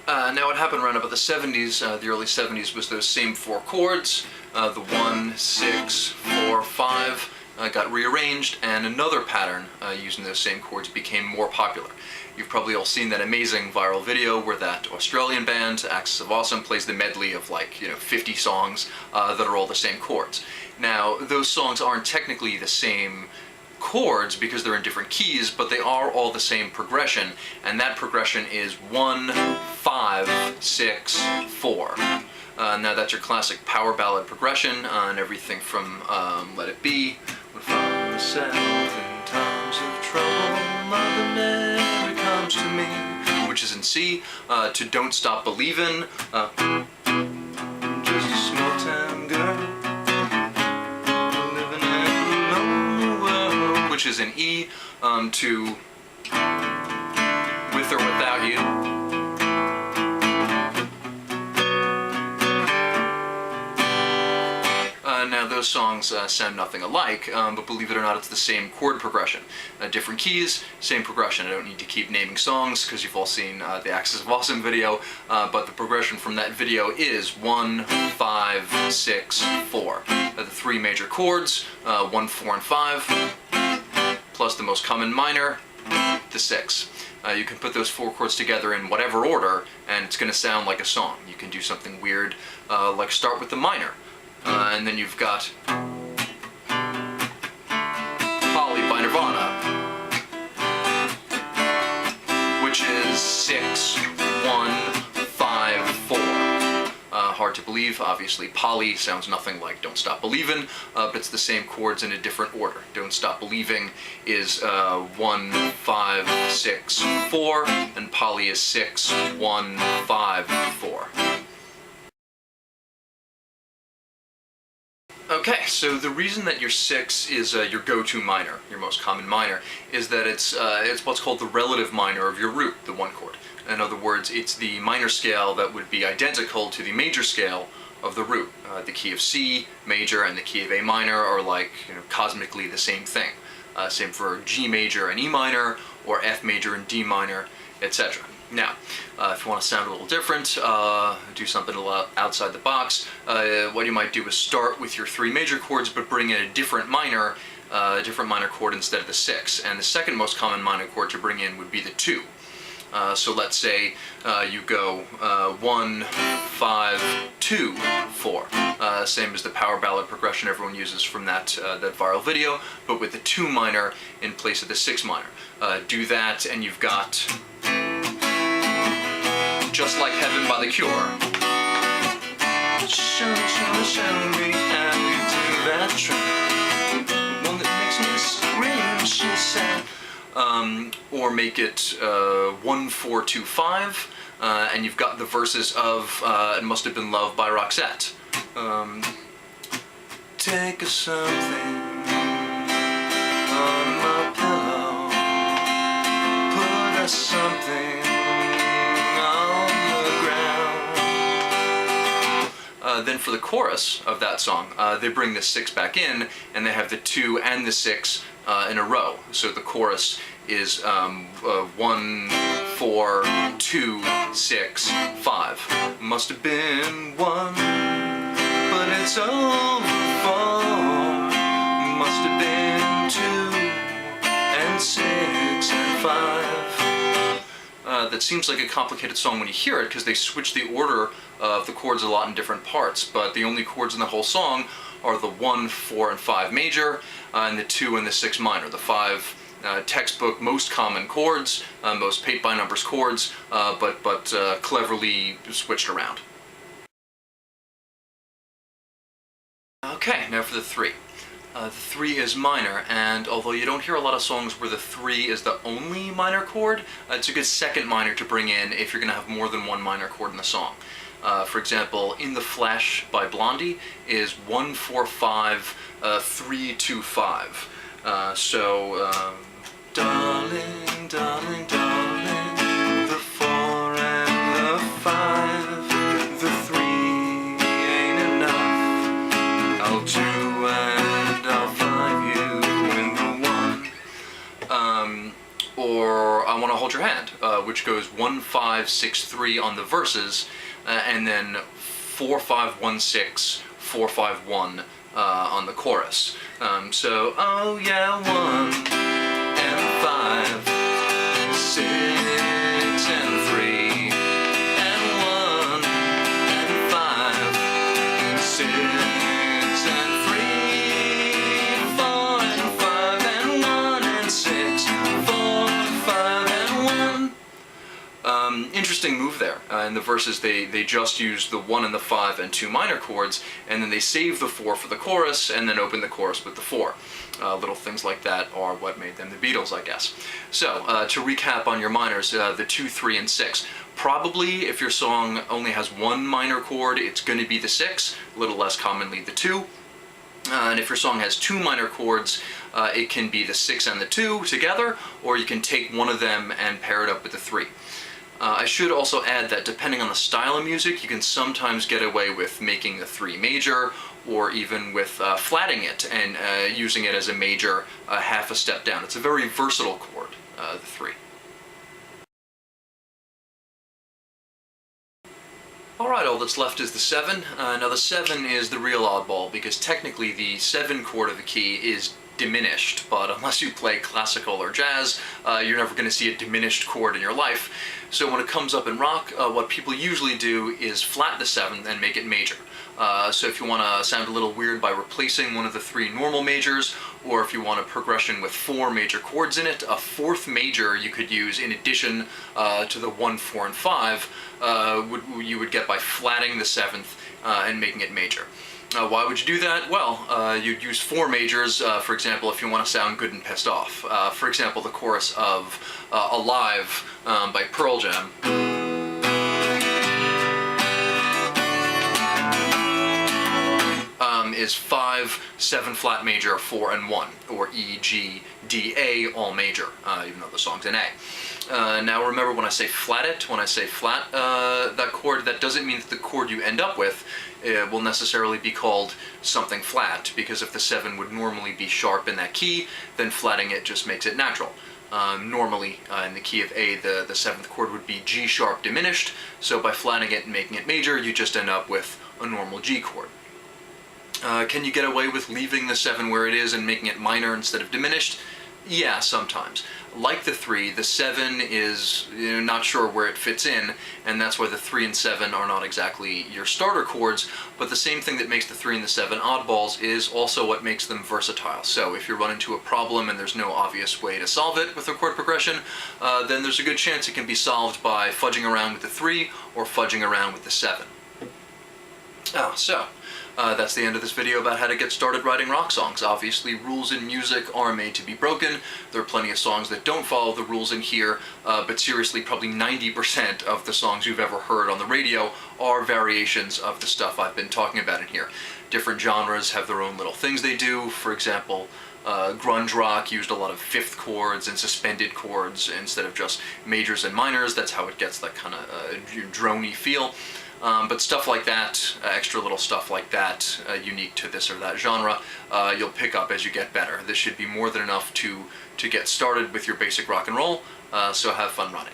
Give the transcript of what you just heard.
Now what happened around about the 70s, the early 70s, was those same four chords, the 1, 6, 4, 5, got rearranged, and another pattern using those same chords became more popular. You've probably all seen that amazing viral video where that Australian band, Axis of Awesome, plays the medley of 50 songs that are all the same chords. Now, those songs aren't technically the same chords because they're in different keys, but they are all the same progression, and that progression is 1, 5, 6, 4. Now that's your classic power ballad progression, and everything from Let It Be, when find myself in times of trouble, Mother Mary comes to me, which is in C, to Don't Stop Believin', just a small town girl, living in a lonely world, which is in E, to With or Without You. Now those songs sound nothing alike, but believe it or not, it's the same chord progression. Different keys, same progression. I don't need to keep naming songs because you've all seen the Axis of Awesome video, but the progression from that video is 1, 5, 6, 4. The three major chords, 1, 4, and 5, plus the most common minor, the 6. You can put those four chords together in whatever order, and it's going to sound like a song. You can do something weird, like start with the minor. And then you've got Polly by Nirvana, which is 6, 1, 5, 4. Hard to believe, obviously. Polly sounds nothing like Don't Stop Believin', but it's the same chords in a different order. Don't Stop Believing is 1, 5, 6, 4, and Polly is 6, 1, 5, 4. Okay, so the reason that your 6 is your go-to minor, your most common minor, is that it's what's called the relative minor of your root, the 1 chord. In other words, it's the minor scale that would be identical to the major scale of the root. The key of C major and the key of A minor are cosmically the same thing. Same for G major and E minor, or F major and D minor, etc. Now, if you want to sound a little different, do something a little outside the box, what you might do is start with your 3 major chords, but bring in a different minor chord instead of the 6. And the second most common minor chord to bring in would be the 2. So let's say you go 1, 5, 2, 4. Same as the power ballad progression everyone uses from that viral video, but with the 2 minor in place of the 6 minor. Do that, and you've got Just Like Heaven by The Cure. Show me how you do that trick. One that makes me scream, she said. Or make it 1, 4, 2, 5, and you've got the verses of It Must Have Been Love by Roxette. Take a something on my pillow, put a something on the ground. Then for the chorus of that song, they bring the 6 back in, and they have the 2 and the 6 in a row. So the chorus is 1, 4, 2, 6, 5. Must have been 1, but it's only 4. Must have been 2, and 6, and 5. That seems like a complicated song when you hear it, because they switch the order of the chords a lot in different parts, but the only chords in the whole song are the 1, 4, and 5 major, and the 2 and the 6 minor. The 5 textbook most common chords, most paint-by-numbers chords, but cleverly switched around. Okay, now for the 3. The 3 is minor, and although you don't hear a lot of songs where the 3 is the only minor chord, it's a good second minor to bring in if you're going to have more than one minor chord in the song. For example, In the Flesh by Blondie is 1, 4, 5, 3, 2, 5. Darling, darling, darling, the 4 and the 5, the 3 ain't enough. I'll 2 and I'll 5 you in the 1. Or I Want to hold your hand, which goes 1 5 6 3 on the verses, and then 4 5 1 6 4 5 1 on the chorus. So oh yeah, 1 and 5 6 and 3 and 1 and 5 6 and 3 4 and 5 and 1 and 6 4 5 and 1. Interesting move there. In the verses, they just use the 1 and the 5 and 2 minor chords, and then they save the 4 for the chorus, and then open the chorus with the 4. Little things like that are what made them the Beatles, I guess. So, to recap on your minors, the 2, 3, and 6. Probably, if your song only has 1 minor chord, it's going to be the 6, a little less commonly the 2. And if your song has 2 minor chords, it can be the 6 and the 2 together, or you can take one of them and pair it up with the 3. I should also add that depending on the style of music, you can sometimes get away with making the 3 major, or even with flatting it and using it as a major half a step down. It's a very versatile chord, the 3. Alright, all that's left is the 7. Now the 7 is the real oddball, because technically the 7 chord of the key is diminished, but unless you play classical or jazz, you're never going to see a diminished chord in your life. So when it comes up in rock, what people usually do is flat the 7 and make it major. So if you want to sound a little weird by replacing one of the 3 normal majors, or if you want a progression with 4 major chords in it, a 4th major you could use in addition to the 1, 4, and 5, you would get by flatting the 7th and making it major. Why would you do that? Well, you'd use 4 majors, for example, if you want to sound good and pissed off. For example, the chorus of Alive by Pearl Jam. Is 5, 7 flat major, 4, and 1, or E, G, D, A, all major, even though the song's in A. Now remember, when I say flat it, when I say flat that chord, that doesn't mean that the chord you end up with will necessarily be called something flat, because if the 7 would normally be sharp in that key, then flatting it just makes it natural. Normally, in the key of A, the 7th chord would be G sharp diminished, so by flatting it and making it major, you just end up with a normal G chord. Can you get away with leaving the 7 where it is and making it minor instead of diminished? Yeah, sometimes. Like the 3, the 7 is not sure where it fits in, and that's why the 3 and 7 are not exactly your starter chords, but the same thing that makes the 3 and the 7 oddballs is also what makes them versatile. So if you run into a problem and there's no obvious way to solve it with a chord progression, then there's a good chance it can be solved by fudging around with the 3 or fudging around with the 7. That's the end of this video about how to get started writing rock songs. Obviously, rules in music are made to be broken. There are plenty of songs that don't follow the rules in here, but seriously, probably 90% of the songs you've ever heard on the radio are variations of the stuff I've been talking about in here. Different genres have their own little things they do. For example, grunge rock used a lot of 5th chords and suspended chords instead of just majors and minors. That's how it gets that kind of drony feel. But stuff like that, extra little stuff like that, unique to this or that genre, you'll pick up as you get better. This should be more than enough to get started with your basic rock and roll, so have fun running.